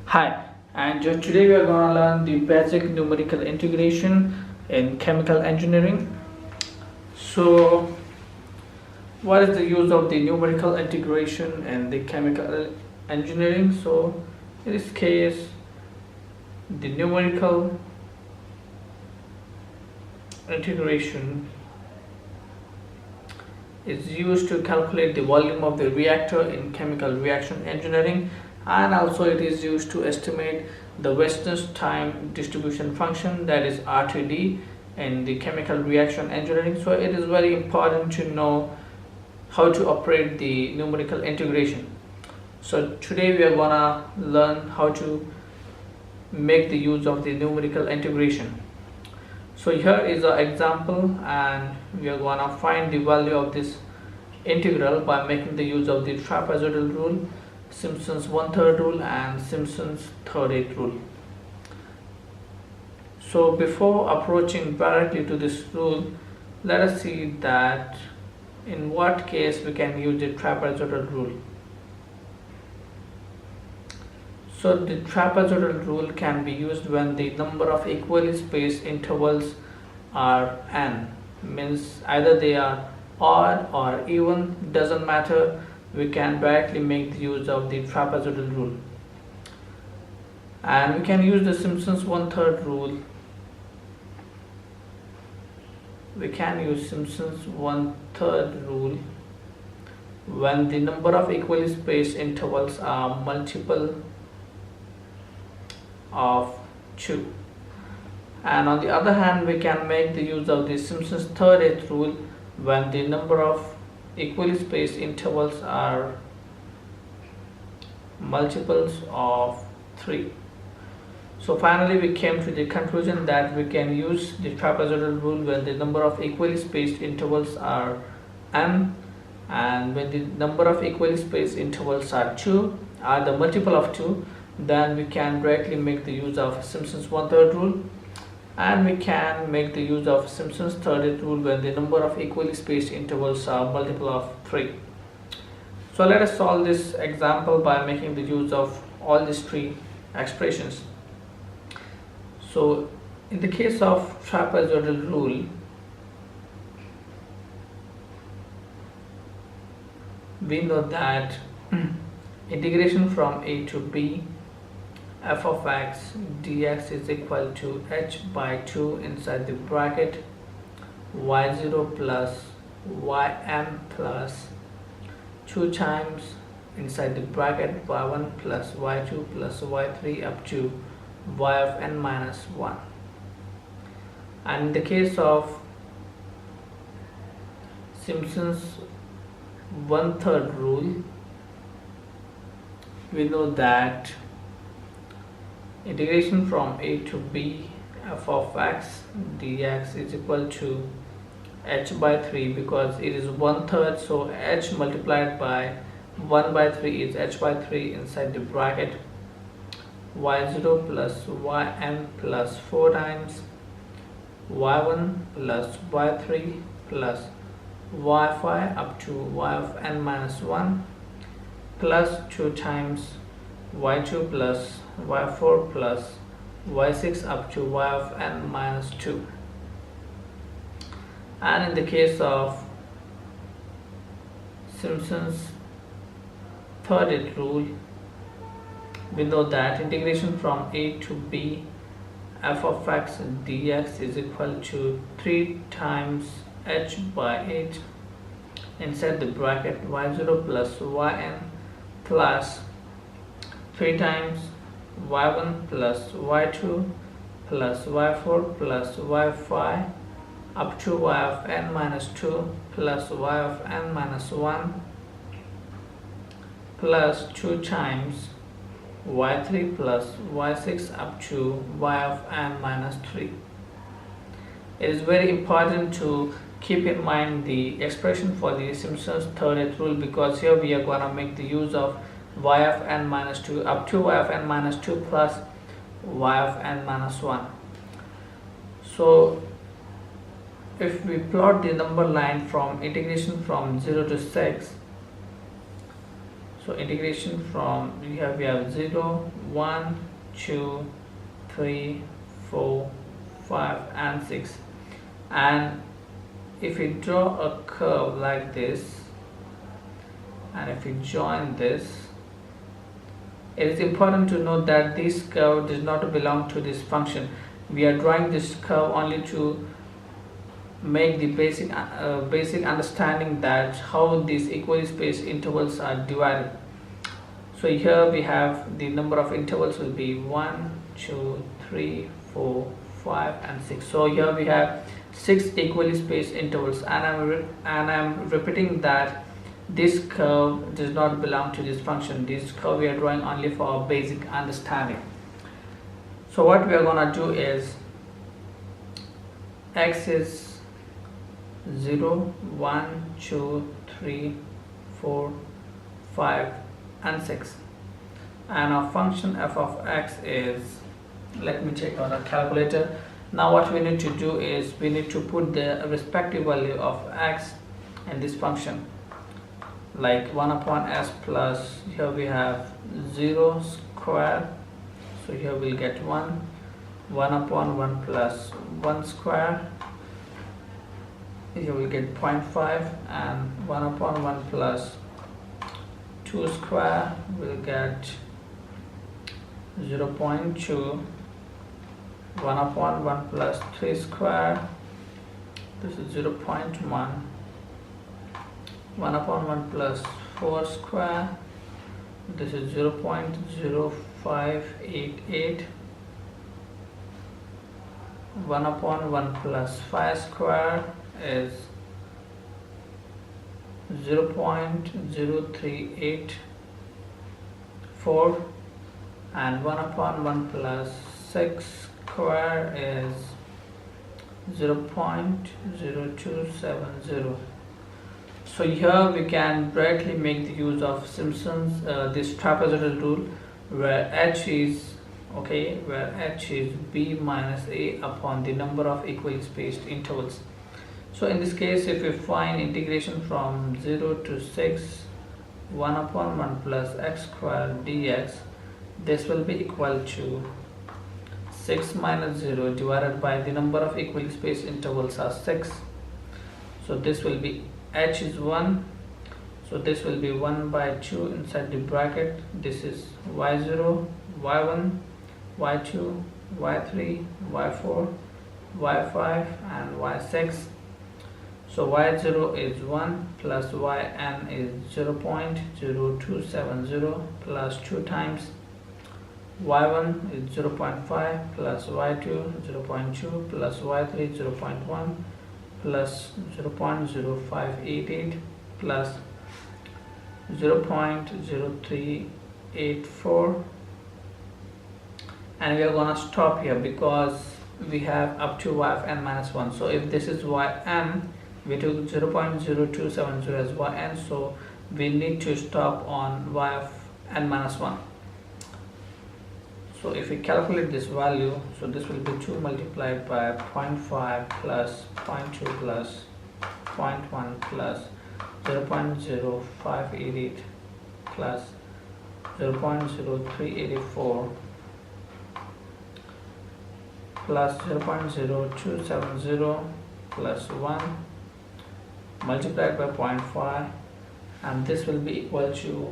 Hi, and today we are going to learn the basic numerical integration in chemical engineering. So, what is the use of the numerical integration in the chemical engineering? So, in this case, the numerical integration is used to calculate the volume of the reactor in chemical reaction engineering, and also it is used to estimate the residence time distribution function, that is RTD, in the chemical reaction engineering. So it is very important to know how to operate the numerical integration. So today we are gonna learn how to make the use of the numerical integration. So here is an example, and we are gonna find the value of this integral by making the use of the trapezoidal rule, Simpson's 1/3 rule, and Simpson's 1/3 rule. So before approaching directly to this rule, let us see that in what case we can use the trapezoidal rule. So the trapezoidal rule can be used when the number of equally spaced intervals are n, means either they are odd or even, doesn't matter. We can directly make the use of the trapezoidal rule, and we can use the Simpson's 1/3 rule. We can use Simpson's 1/3 rule when the number of equally spaced intervals are multiple of 2, and on the other hand we can make the use of the Simpson's 1/3 rule when the number of equally spaced intervals are multiples of 3. So finally we came to the conclusion that we can use the trapezoidal rule when the number of equally spaced intervals are n, and when the number of equally spaced intervals are 2, are the multiple of 2, then we can directly make the use of Simpson's 1/3 rule, and we can make the use of Simpson's 1/3 rule when the number of equally spaced intervals are multiple of 3. So let us solve this example by making the use of all these three expressions. So in the case of trapezoidal rule, we know that integration from a to b f of x dx is equal to h by 2 inside the bracket y0 plus ym plus 2 times inside the bracket y1 plus y2 plus y3 up to y of n minus 1. And in the case of Simpson's 1/3 rule, we know that integration from a to b f of x dx is equal to h by 3, because it is 1/3, so h multiplied by 1 by 3 is h by 3 inside the bracket y0 plus ym plus 4 times y1 plus y3 plus y5 up to y of n minus 1 plus 2 times y2 plus y4 plus y6 up to y of n minus 2. And in the case of Simpson's 1/3 rule, we know that integration from a to b f of x dx is equal to 3 times h by 8 inside the bracket y0 plus yn plus 3 times y1 plus y2 plus y4 plus y5 up to y of n minus 2 plus y of n minus 1 plus 2 times y3 plus y6 up to y of n minus 3. It is very important to keep in mind the expression for the Simpson's 1/3 rule, because here we are going to make the use of y of n minus 2 up to y of n minus 2 plus y of n minus 1. So if we plot the number line from integration from 0 to 6, So integration from we have 0, 1, 2, 3, 4, 5 and 6. And if we draw a curve like this and if we join this, it is important to note that this curve does not belong to this function. We are drawing this curve only to make the basic understanding that how these equally spaced intervals are divided. So here we have the number of intervals will be 1, 2, 3, 4, 5 and 6. So here we have 6 equally spaced intervals, and I'm repeating that this curve does not belong to this function. This curve we are drawing only for basic understanding. So what we are gonna do is x is 0, 1, 2, 3, 4, 5 and 6, and our function f of x is, let me check on a calculator. Now what we need to do is we need to put the respective value of x in this function, like 1 upon s plus, here we have 0 square, so here we'll get 1 upon 1 plus 1 square, here we'll get 0.5, and 1 upon 1 plus 2 square will get 0.2, 1 upon 1 plus 3 square, this is 0.1, 1 upon 1 plus 4 square, this is 0.0588, 1 upon 1 plus 5 square is 0.0384, and 1 upon 1 plus 6 square is 0.0270. So here we can directly make the use of Simpson's this trapezoidal rule, where h is b minus a upon the number of equally spaced intervals. So in this case, if we find integration from 0 to 6, 1 upon 1 plus x squared dx, this will be equal to 6 minus 0 divided by the number of equally spaced intervals are 6. So this will be h is 1, so this will be 1 by 2 inside the bracket. This is y0, y1, y2, y3, y4, y5 and y6. So y0 is 1 plus yn is 0.0270 plus 2 times y1 is 0.5 plus y2 0.2 plus y3 0.1 plus 0.0588 plus 0.0384, and we are gonna stop here because we have up to y of n minus 1. So if this is yn, we took 0.0270 as yn, so we need to stop on y of n minus 1. So if we calculate this value, so this will be 2 multiplied by 0.5 plus 0.2 plus 0.1 plus 0.0588 plus 0.0384 plus 0.0270 plus 1 multiplied by 0.5, and this will be equal to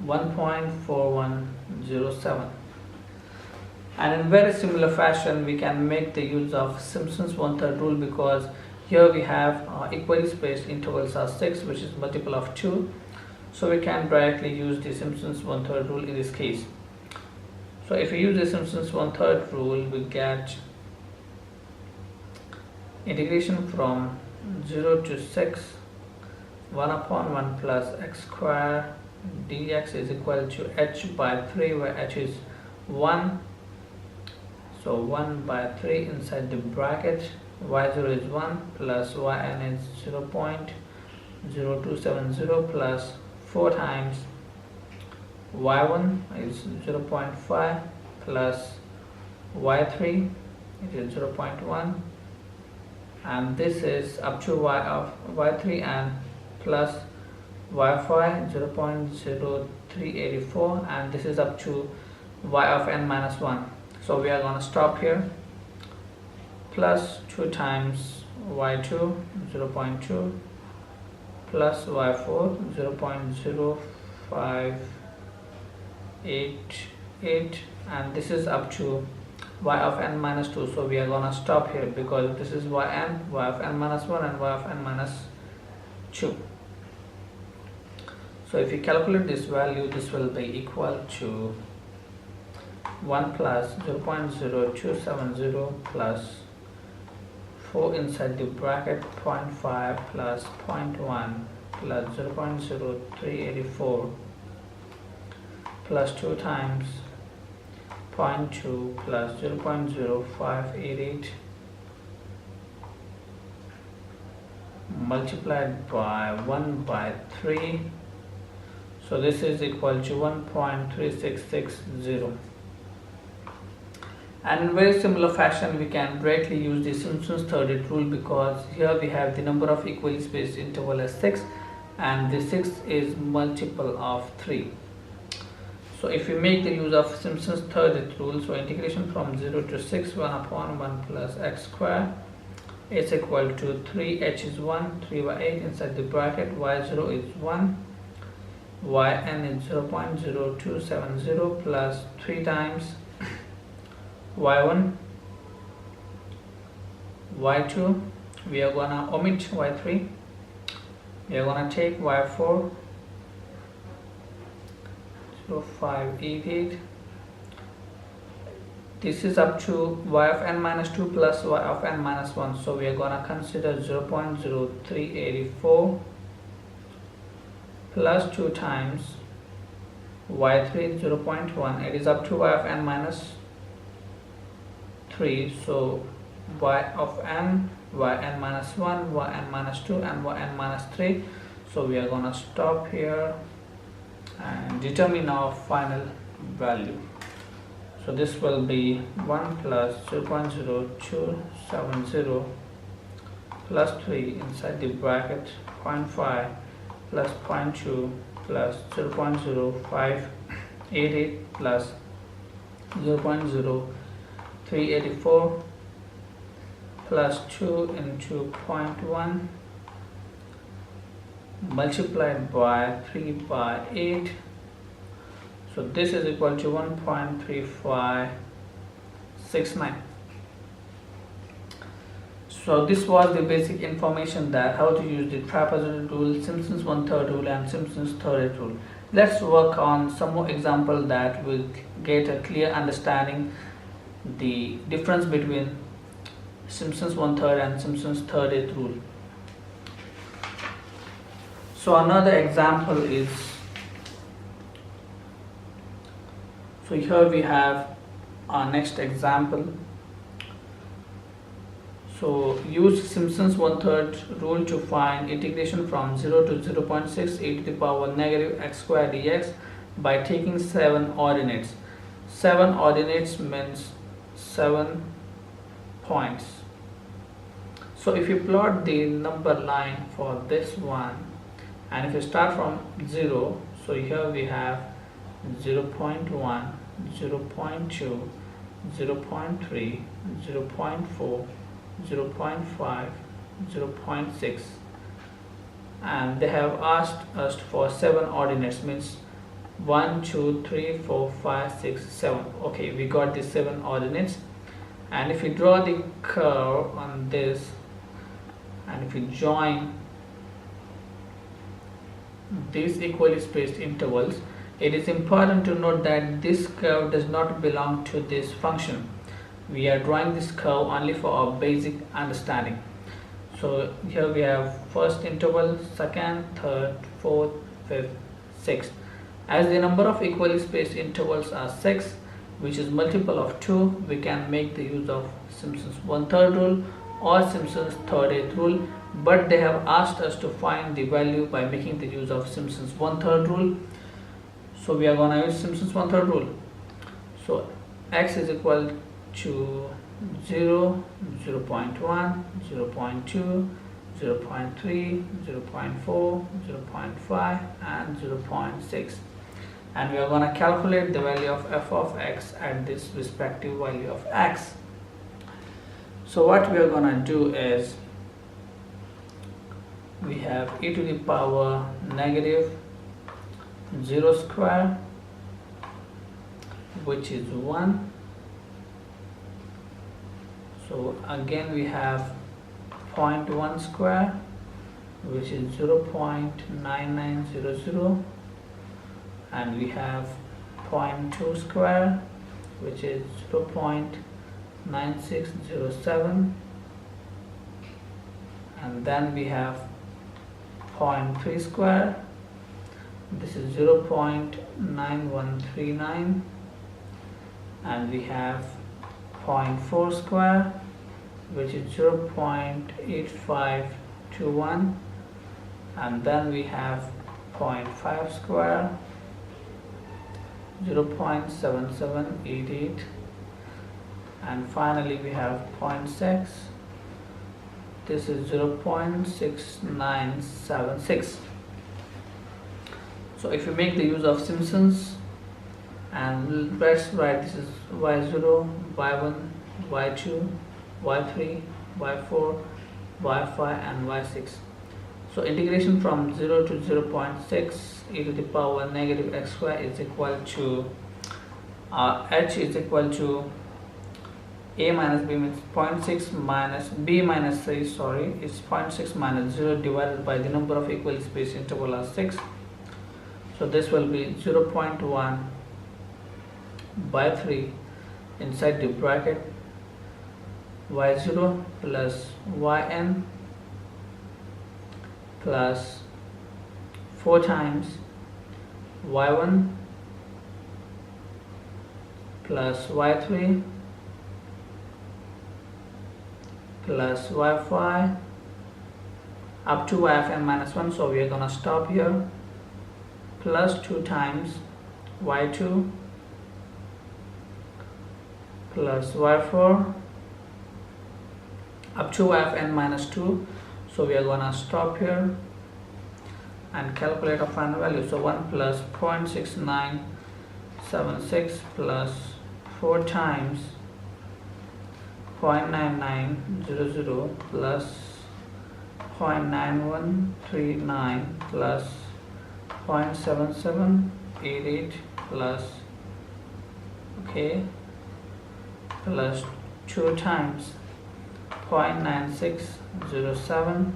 1.4107. And in very similar fashion we can make the use of Simpson's 1/3 rule, because here we have equally spaced intervals are 6, which is multiple of 2, so we can directly use the Simpson's 1/3 rule in this case. So if we use the Simpson's 1/3 rule, we get integration from 0 to 6, 1 upon 1 plus x square dx is equal to h by 3, where h is 1, so 1 by 3 inside the bracket, y0 is 1 plus yn is 0.0270 plus 4 times y1 is 0.5 plus y3 it is 0.1, and this is up to y of y3 and plus y5 0.0384, and this is up to y of n minus 1. So we are going to stop here, plus 2 times y2 0.2 plus y4 0.0588, and this is up to y of n minus 2. So we are gonna stop here because this is y of n minus 1 and y of n minus 2. So if you calculate this value, this will be equal to 1 plus 0.0270 plus 4 inside the bracket 0.5 plus 0.1 plus 0.0384 plus 2 times 0.2 plus 0.0588 multiplied by 1 by 3. So this is equal to 1.3660. And in very similar fashion, we can directly use the Simpson's third rule, because here we have the number of equally spaced interval as 6, and the 6 is multiple of 3. So if we make the use of Simpson's third rule, so integration from 0 to 6, 1 upon 1 plus x square is equal to 3h is 1, 3 by 8 inside the bracket, y0 is 1, yn is 0.0270 plus 3 times y1, y2, we are gonna omit y3, we are gonna take y4 0588. This is up to y of n minus 2 plus y of n minus 1, so we are gonna consider 0.0384 plus 2 times y3 0.1. It is up to y of n minus 3, so y of n, yn minus 1, yn minus 2 and yn minus 3. So we are gonna stop here and determine our final value. So this will be 1 plus 0.0270 plus 3 inside the bracket 0.5 plus 0.2 plus 0.0588 plus 0.0384 plus 2 into 0.1 multiplied by 3 by 8. So this is equal to 1.3569. So this was the basic information that how to use the trapezoid rule, Simpson's 1/3 rule and Simpson's third rule. Let's work on some more example that will get a clear understanding the difference between Simpson's 1/3 and Simpson's third rule. So another example is, so here we have our next example. So use Simpson's 1/3 rule to find integration from 0 to 0.6 e to the power negative x squared dx by taking 7 ordinates. 7 ordinates means 7 points. So if you plot the number line for this one, and if you start from 0, so here we have 0.1, 0.2, 0.3, 0.4, 0.5, 0.6, and they have asked us for 7 ordinates, means 1, 2, 3, 4, 5, 6, 7. Okay, we got the 7 ordinates, and if you draw the curve on this and if you join these equally spaced intervals, it is important to note that this curve does not belong to this function. We are drawing this curve only for our basic understanding. So here we have first interval, second, third, fourth, fifth, sixth. As the number of equally spaced intervals are 6, which is multiple of 2, we can make the use of Simpson's 1/3 rule or Simpson's third rule, but they have asked us to find the value by making the use of Simpson's 1/3 rule. So we are going to use Simpson's 1/3 rule. So x is equal to 0, 0.1, 0.2, 0.3, 0.4, 0.5 and 0.6, and we are going to calculate the value of f of x at this respective value of x. So what we are going to do is, we have e to the power negative 0 square, which is 1. So again we have 0.1 square, which is 0.9900, and we have 0.2 square, which is 0.9607, and then we have 0.3 square, this is 0.9139, and we have 0.4 square, which is 0.8521, and then we have 0.5 square, 0.7788, and finally we have 0.6, this is 0.6976. So if you make the use of Simpsons, and let's write, this is y0, y1, y2, y3, y4, y5 and y6. So integration from 0 to 0.6 e to the power negative x square is equal to h is equal to a minus b, means 0.6 minus b minus 3, sorry, it's 0.6 minus 0 divided by the number of equally spaced interval are 6. So this will be 0.1 by 3 inside the bracket y0 plus yn plus 4 times y1 plus y3 plus y5 up to yfn minus 1. So we are gonna stop here, plus 2 times y2 plus y4 up to fn minus 2. So we are gonna stop here and calculate a final value. So 1 plus 0.6976 plus 4 times 0.9900 plus 0.9139 plus 0.7788 plus plus 2 times 0.9607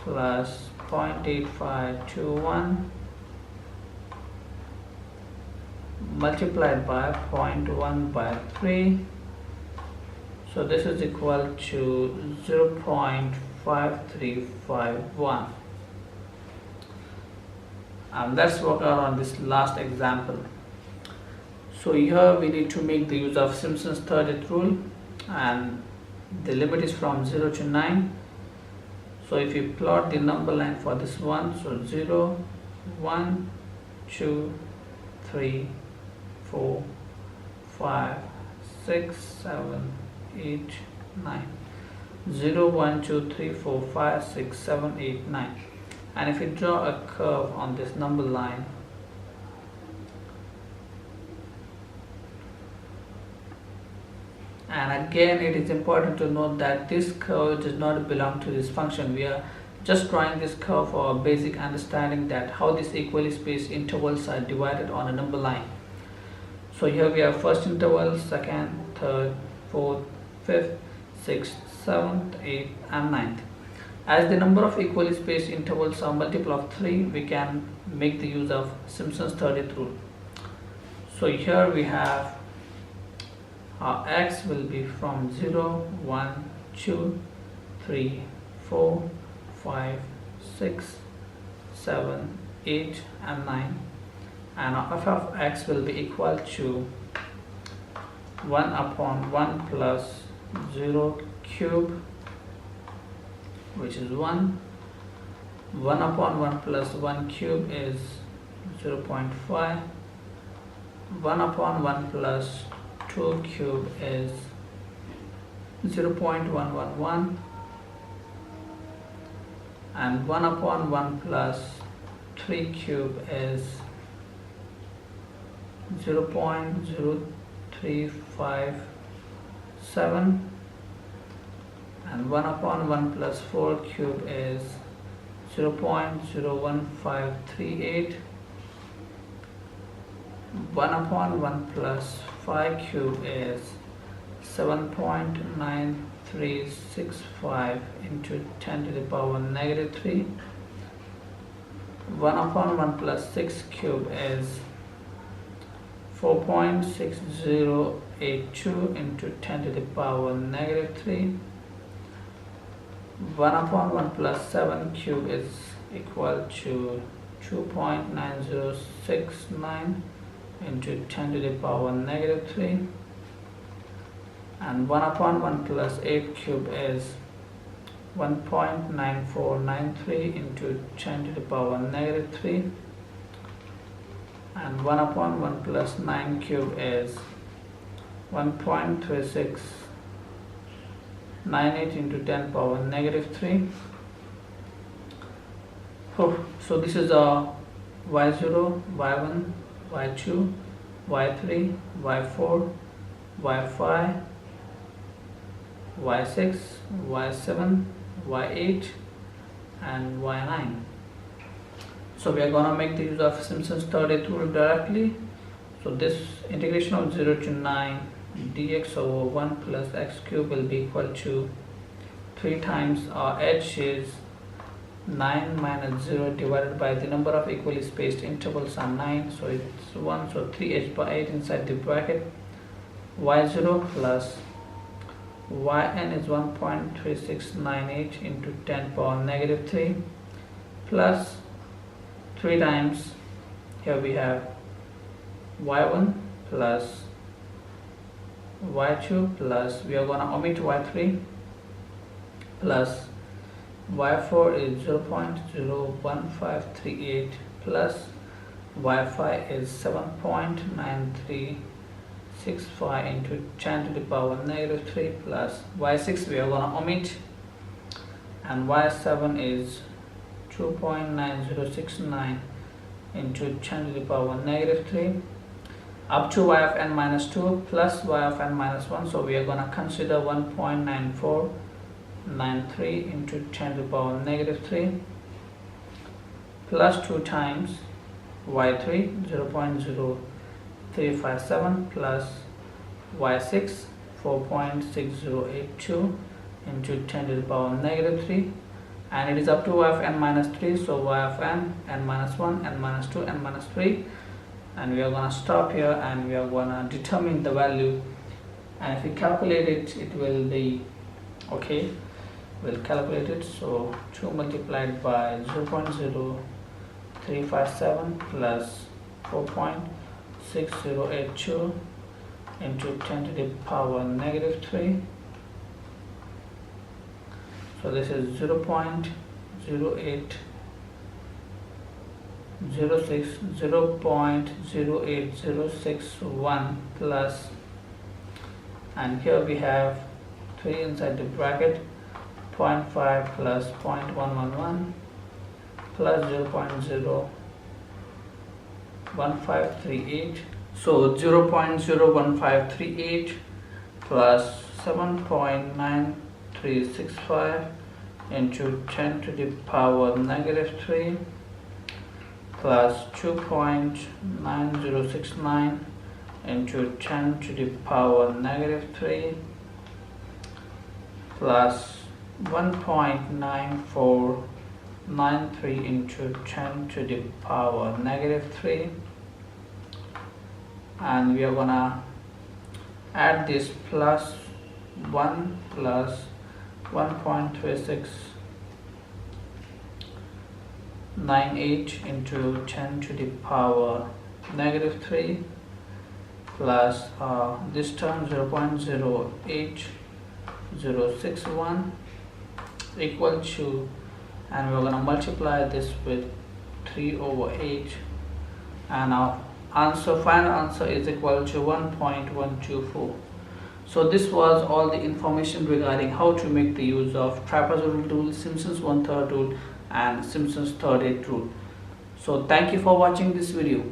plus 0.8521 multiplied by 0.1 by 3. So this is equal to 0.5351. Let's work out on this last example. So here we need to make the use of Simpson's 30th rule, and the limit is from 0 to 9. So if you plot the number line for this one, so 0, 1, 2, 3, 4, 5, 6, 7, 8, 9. 0, 1, 2, 3, 4, 5, 6, 7, 8, 9. And if you draw a curve on this number line, and again it is important to note that this curve does not belong to this function. We are just drawing this curve for a basic understanding that how these equally spaced intervals are divided on a number line. So here we have first interval, second, third, fourth, fifth, sixth, seventh, eighth and ninth. As the number of equally spaced intervals are multiple of 3, we can make the use of Simpson's 30th rule. So here we have our x will be from 0, 1, 2, 3, 4, 5, 6, 7, 8 and 9, and our f of x will be equal to 1 upon 1 plus 0 cube, which is 1. 1 upon 1 plus 1 cube is 0.5. 1 upon 1 plus 2 cube is 0.111. and 1 upon 1 plus 3 cube is 0.0357, and 1 upon 1 plus 4 cube is 0.01538. 1 upon 1 plus 5 cube is 7.9365 into 10 to the power negative 3. 1 upon 1 plus 6 cube is 4.6082 into 10 to the power negative 3. 1 upon 1 plus 7 cube is equal to 2.9069 into 10 to the power negative 3, and 1 upon 1 plus 8 cube is 1.9493 into 10 to the power negative 3, and 1 upon 1 plus 9 cube is 1.3698 into 10 power negative 3. So this is a y0, y1, y2, y3, y4, y5, y6, y7, y8 and y9. So we are going to make the use of Simpson's third rule directly. So this integration of 0 to 9 dx over 1 plus x cube will be equal to 3 times our h is 9 minus 0 divided by the number of equally spaced intervals are 9, so it's 1, so 3h by 8 inside the bracket. Y0 plus yn is 1.3698 into 10 power negative 3 plus 3 times, here we have y1 plus y2 plus, we are going to omit y3, plus y4 is 0.01538 plus y5 is 7.9365 into 10 to the power negative 3 plus y6 we are going to omit, and y7 is 2.9069 into 10 to the power negative 3 up to y of n minus 2 plus y of n minus 1, so we are going to consider 1.9493 into 10 to the power negative 3 plus 2 times y3 0.0357 plus y6 4.6082 into 10 to the power negative 3, and it is up to y of n minus 3, so y of n, n minus 1, n minus 2, n minus 3, and we are going to stop here and we are going to determine the value, and if we calculate it, it will be okay. We'll calculate it. So 2 multiplied by 0.0357 plus 4.6082 into 10 to the power negative 3, so this is 0.08061 plus, and here we have 3 inside the bracket, 0.5 plus 0.111 plus 0.01538, so 0.01538 plus 7.9365 into 10 to the power negative 3 plus 2.9069 into 10 to the power negative 3 plus 1.9493 into 10 to the power negative 3, and we are gonna add this plus 1 plus 1.3698 into 10 to the power negative 3 plus this term 0.08061 equal to, and we're going to multiply this with 3 over 8, and our final answer is equal to 1.124. So this was all the information regarding how to make the use of trapezoidal rule, Simpson's 1/3 rule, and Simpson's third eighth rule. So thank you for watching this video.